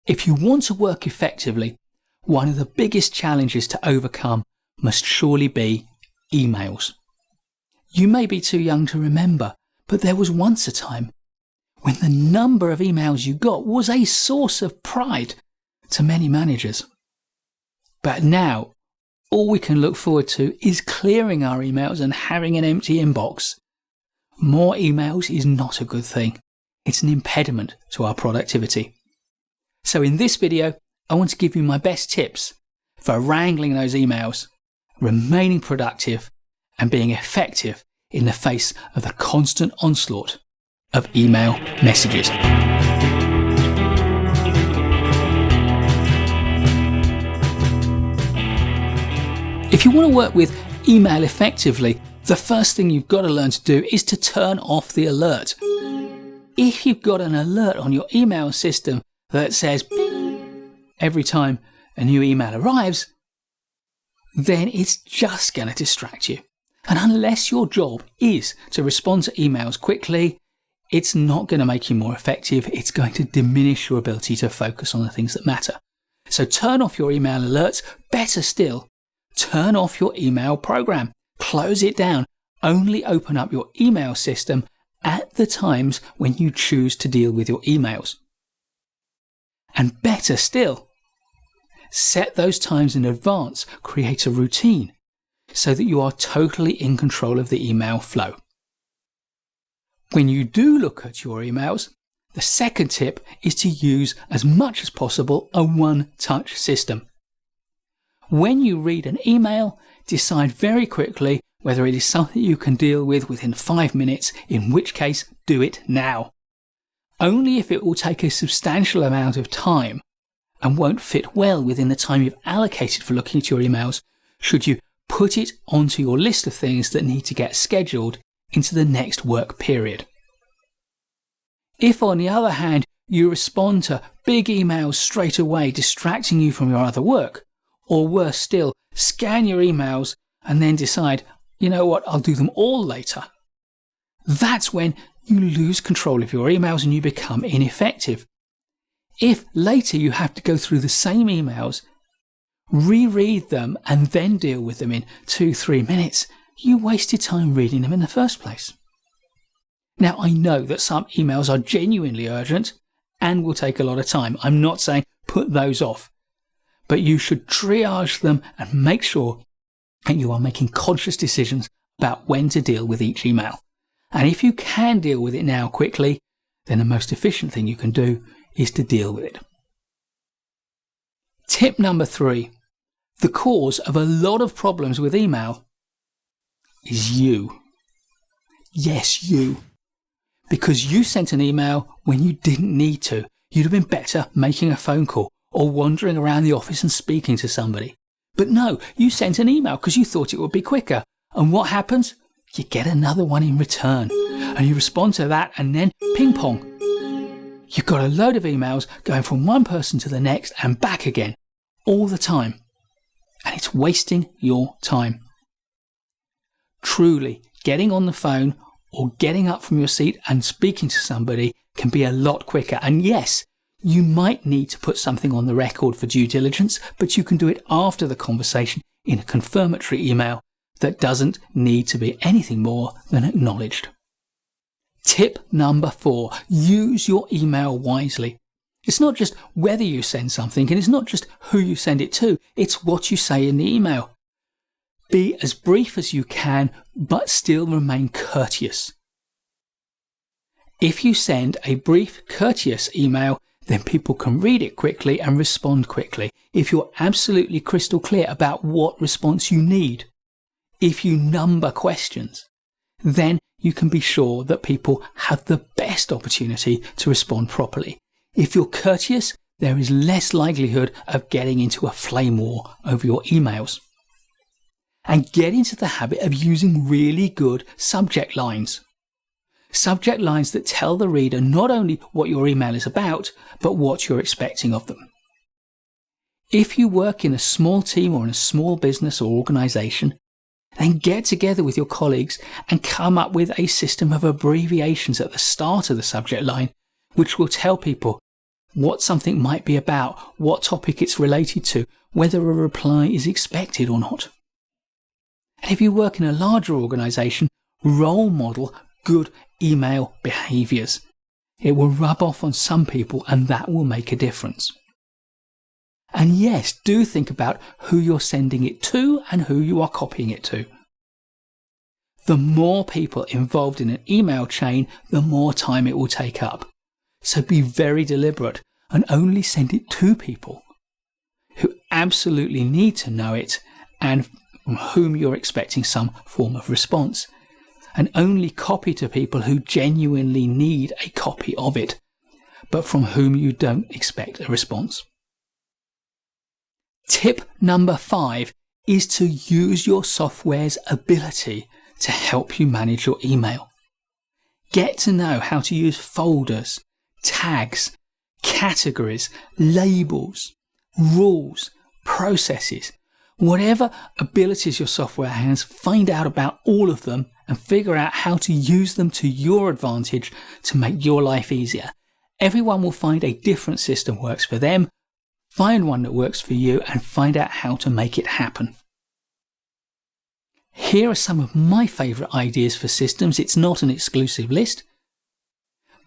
If you want to work effectively, one of the biggest challenges to overcome must surely be emails. You may be too young to remember, but there was once a time when the number of emails you got was a source of pride to many managers. But now, all we can look forward to is clearing our emails and having an empty inbox. More emails is not a good thing. It's an impediment to our productivity. So in this video, I want to give you my best tips for wrangling those emails, remaining productive, and being effective in the face of the constant onslaught of email messages. If you want to work with email effectively, the first thing you've got to learn to do is to turn off the alert. If you've got an alert on your email system that says every time a new email arrives, then it's just going to distract you. And unless your job is to respond to emails quickly, it's not going to make you more effective. It's going to diminish your ability to focus on the things that matter. So turn off your email alerts. Better still, turn off your email program. Close it down. Only open up your email system at the times when you choose to deal with your emails. And better still, set those times in advance. Create a routine so that you are totally in control of the email flow. When you do look at your emails, the second tip is to use as much as possible a one-touch system. When you read an email, decide very quickly whether it is something you can deal with within 5 minutes, in which case do it now. Only if it will take a substantial amount of time and won't fit well within the time you've allocated for looking at your emails should you put it onto your list of things that need to get scheduled into the next work period. If, on the other hand, you respond to big emails straight away, distracting you from your other work, or worse still, scan your emails and then decide, you know what, I'll do them all later, that's when you lose control of your emails and you become ineffective. If later you have to go through the same emails, reread them and then deal with them in 2-3 minutes, you wasted time reading them in the first place. Now, I know that some emails are genuinely urgent and will take a lot of time. I'm not saying put those off, but you should triage them and make sure that you are making conscious decisions about when to deal with each email. And if you can deal with it now quickly, then the most efficient thing you can do is to deal with it. Tip number 3. The cause of a lot of problems with email is you. Yes, you. Because you sent an email when you didn't need to. You'd have been better making a phone call or wandering around the office and speaking to somebody. But no, you sent an email because you thought it would be quicker. And what happens? You get another one in return. And you respond to that and then ping pong. You've got a load of emails going from one person to the next and back again all the time. And it's wasting your time. Truly, getting on the phone or getting up from your seat and speaking to somebody can be a lot quicker. And yes, you might need to put something on the record for due diligence, but you can do it after the conversation in a confirmatory email that doesn't need to be anything more than acknowledged. Tip number 4, use your email wisely. It's not just whether you send something, and it's not just who you send it to, it's what you say in the email. Be as brief as you can, but still remain courteous. If you send a brief, courteous email, then people can read it quickly and respond quickly. If you're absolutely crystal clear about what response you need, if you number questions, then you can be sure that people have the best opportunity to respond properly. If you're courteous, there is less likelihood of getting into a flame war over your emails. And get into the habit of using really good subject lines. Subject lines that tell the reader not only what your email is about, but what you're expecting of them. If you work in a small team or in a small business or organisation, then get together with your colleagues and come up with a system of abbreviations at the start of the subject line, which will tell people what something might be about, what topic it's related to, whether a reply is expected or not. And if you work in a larger organisation, role model good email behaviours. It will rub off on some people and that will make a difference. And yes, do think about who you're sending it to and who you are copying it to. The more people involved in an email chain, the more time it will take up. So be very deliberate and only send it to people who absolutely need to know it and from whom you're expecting some form of response. And only copy to people who genuinely need a copy of it, but from whom you don't expect a response. Tip number 5 is to use your software's ability to help you manage your email. Get to know how to use folders, tags, categories, labels, rules, processes. Whatever abilities your software has, find out about all of them and figure out how to use them to your advantage to make your life easier. Everyone will find a different system works for them. Find one that works for you and find out how to make it happen. Here are some of my favourite ideas for systems. It's not an exclusive list.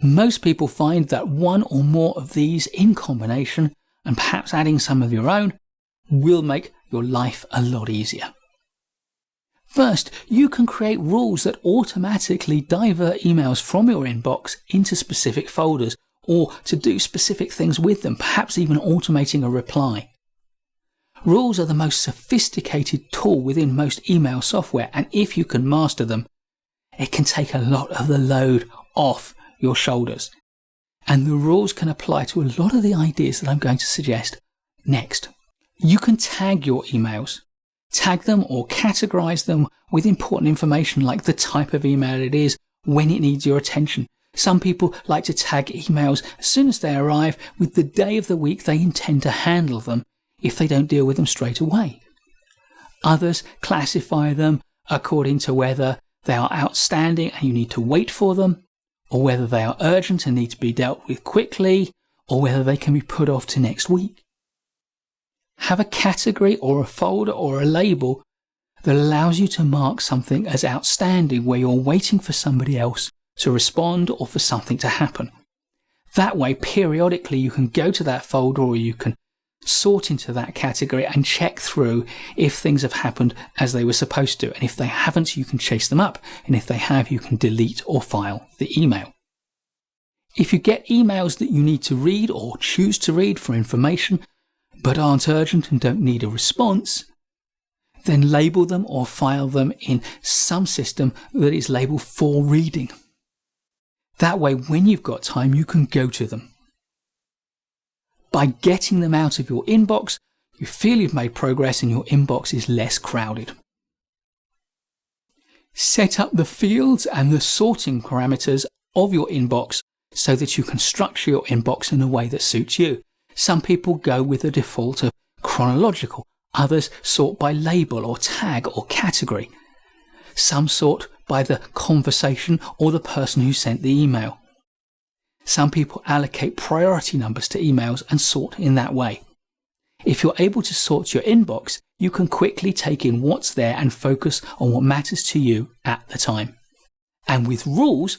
Most people find that one or more of these in combination, and perhaps adding some of your own, will make your life a lot easier. First, you can create rules that automatically divert emails from your inbox into specific folders or to do specific things with them, perhaps even automating a reply. Rules are the most sophisticated tool within most email software, and if you can master them, it can take a lot of the load off your shoulders. And the rules can apply to a lot of the ideas that I'm going to suggest next. You can tag your emails. Tag them or categorize them with important information like the type of email it is, when it needs your attention. Some people like to tag emails as soon as they arrive with the day of the week they intend to handle them if they don't deal with them straight away. Others classify them according to whether they are outstanding and you need to wait for them, or whether they are urgent and need to be dealt with quickly, or whether they can be put off to next week. Have a category or a folder or a label that allows you to mark something as outstanding where you're waiting for somebody else to respond or for something to happen. That way, periodically you can go to that folder or you can sort into that category and check through if things have happened as they were supposed to. And if they haven't, you can chase them up. And if they have, you can delete or file the email. If you get emails that you need to read or choose to read for information, but aren't urgent and don't need a response, then label them or file them in some system that is labeled for reading. That way, when you've got time, you can go to them. By getting them out of your inbox, you feel you've made progress and your inbox is less crowded. Set up the fields and the sorting parameters of your inbox so that you can structure your inbox in a way that suits you. Some people go with a default of chronological, others sort by label or tag or category. Some sort by the conversation or the person who sent the email. Some people allocate priority numbers to emails and sort in that way. If you're able to sort your inbox, you can quickly take in what's there and focus on what matters to you at the time. And with rules,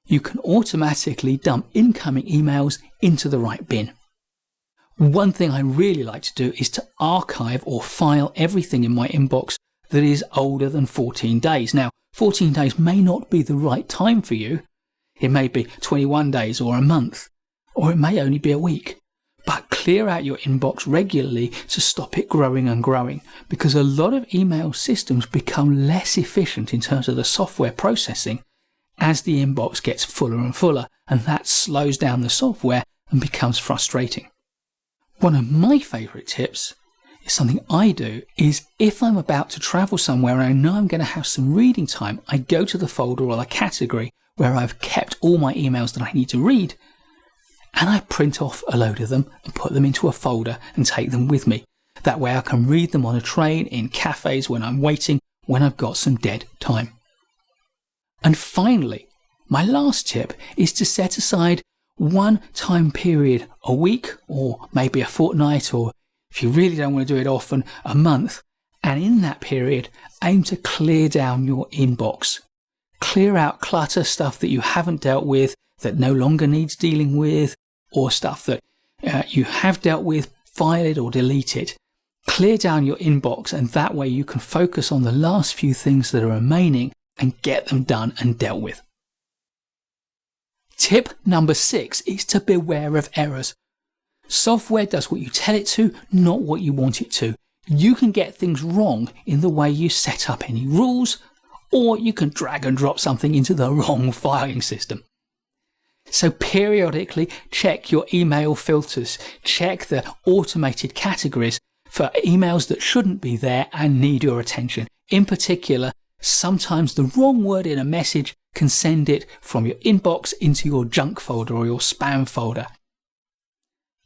you can automatically dump incoming emails into the right bin. One thing I really like to do is to archive or file everything in my inbox that is older than 14 days. Now, 14 days may not be the right time for you. It may be 21 days or a month, or it may only be a week. But clear out your inbox regularly to stop it growing and growing, because a lot of email systems become less efficient in terms of the software processing as the inbox gets fuller and fuller, and that slows down the software and becomes frustrating. One of my favourite tips is something I do is if I'm about to travel somewhere and I know I'm going to have some reading time, I go to the folder or the category where I've kept all my emails that I need to read, and I print off a load of them and put them into a folder and take them with me. That way I can read them on a train, in cafes, when I'm waiting, when I've got some dead time. And finally, my last tip is to set aside one time period a week, or maybe a fortnight, or if you really don't want to do it often, a month. And in that period, aim to clear down your inbox. Clear out clutter, stuff that you haven't dealt with, that no longer needs dealing with, or stuff that you have dealt with, file it or delete it. Clear down your inbox, and that way you can focus on the last few things that are remaining and get them done and dealt with. Tip number 6 is to beware of errors. Software does what you tell it to, not what you want it to. You can get things wrong in the way you set up any rules, or you can drag and drop something into the wrong filing system. So periodically check your email filters, check the automated categories for emails that shouldn't be there and need your attention. In particular, sometimes the wrong word in a message can send it from your inbox into your junk folder or your spam folder.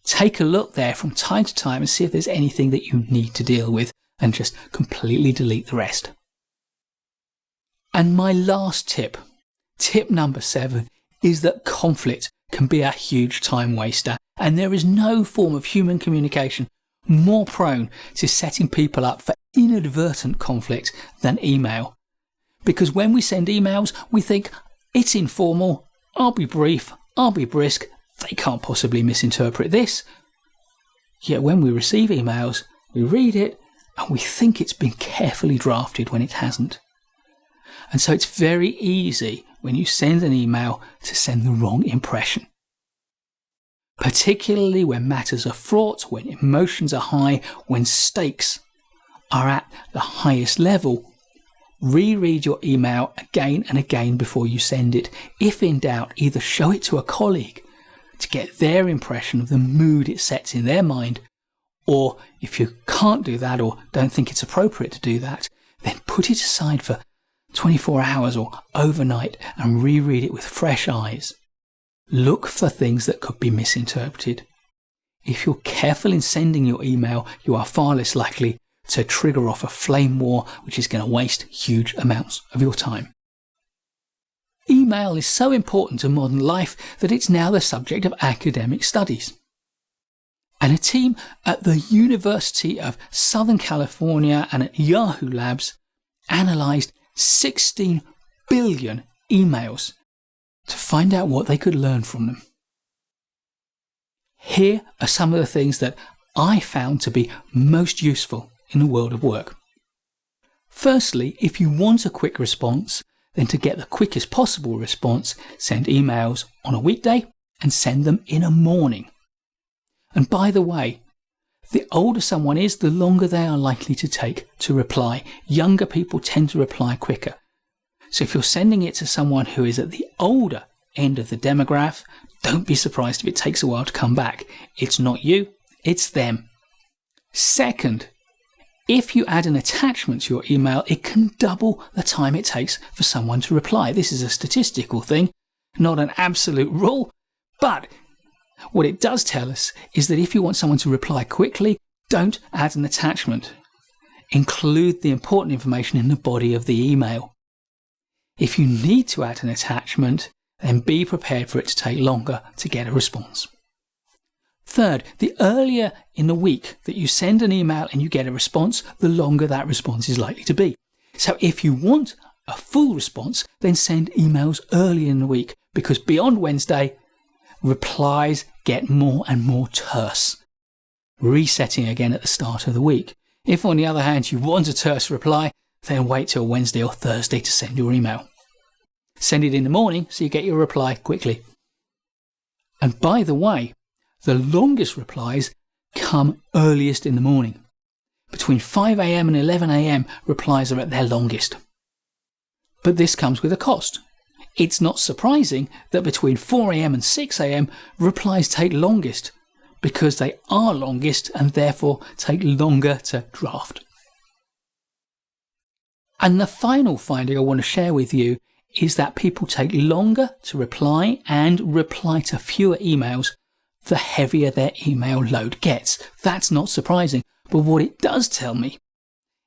Take a look there from time to time and see if there's anything that you need to deal with, and just completely delete the rest. And my last tip, tip number 7, is that conflict can be a huge time waster, and there is no form of human communication more prone to setting people up for inadvertent conflict than email. Because when we send emails, we think, it's informal, I'll be brief, I'll be brisk, they can't possibly misinterpret this. Yet when we receive emails, we read it and we think it's been carefully drafted when it hasn't. And so it's very easy when you send an email to send the wrong impression. Particularly when matters are fraught, when emotions are high, when stakes are at the highest level. Reread your email again and again before you send it. If in doubt, either show it to a colleague to get their impression of the mood it sets in their mind, or if you can't do that or don't think it's appropriate to do that, then put it aside for 24 hours or overnight and reread it with fresh eyes. Look for things that could be misinterpreted. If you're careful in sending your email, you are far less likely to trigger off a flame war, which is going to waste huge amounts of your time. Email is so important to modern life that it's now the subject of academic studies. And a team at the University of Southern California and at Yahoo Labs analysed 16 billion emails to find out what they could learn from them. Here are some of the things that I found to be most useful in the world of work. Firstly, if you want a quick response, then to get the quickest possible response, send emails on a weekday and send them in a morning. And by the way, the older someone is, the longer they are likely to take to reply. Younger people tend to reply quicker. So if you're sending it to someone who is at the older end of the demographic, don't be surprised if it takes a while to come back. It's not you, it's them. Second, if you add an attachment to your email, it can double the time it takes for someone to reply. This is a statistical thing, not an absolute rule, but what it does tell us is that if you want someone to reply quickly, don't add an attachment. Include the important information in the body of the email. If you need to add an attachment, then be prepared for it to take longer to get a response. Third, the earlier in the week that you send an email and you get a response, the longer that response is likely to be. So if you want a full response, then send emails early in the week, because beyond Wednesday, replies get more and more terse, resetting again at the start of the week. If, on the other hand, you want a terse reply, then wait till Wednesday or Thursday to send your email. Send it in the morning so you get your reply quickly. And by the way, the longest replies come earliest in the morning. Between 5 a.m. and 11 a.m, replies are at their longest. But this comes with a cost. It's not surprising that between 4 a.m. and 6 a.m, replies take longest, because they are longest and therefore take longer to draft. And the final finding I want to share with you is that people take longer to reply and reply to fewer emails the heavier their email load gets. That's not surprising, but what it does tell me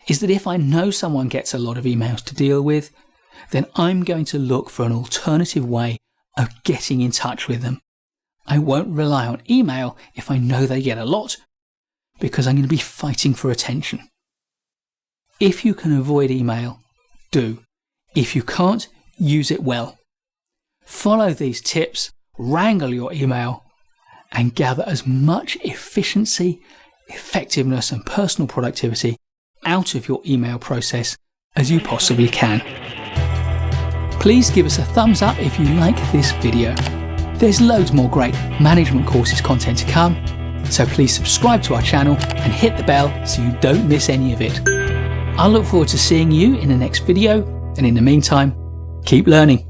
is that if I know someone gets a lot of emails to deal with, then I'm going to look for an alternative way of getting in touch with them. I won't rely on email if I know they get a lot, because I'm going to be fighting for attention. If you can avoid email, do. If you can't, use it well. Follow these tips, wrangle your email, and gather as much efficiency, effectiveness, and personal productivity out of your email process as you possibly can. Please give us a thumbs up if you like this video. There's loads more great management courses content to come, so please subscribe to our channel and hit the bell so you don't miss any of it. I look forward to seeing you in the next video, and in the meantime, keep learning.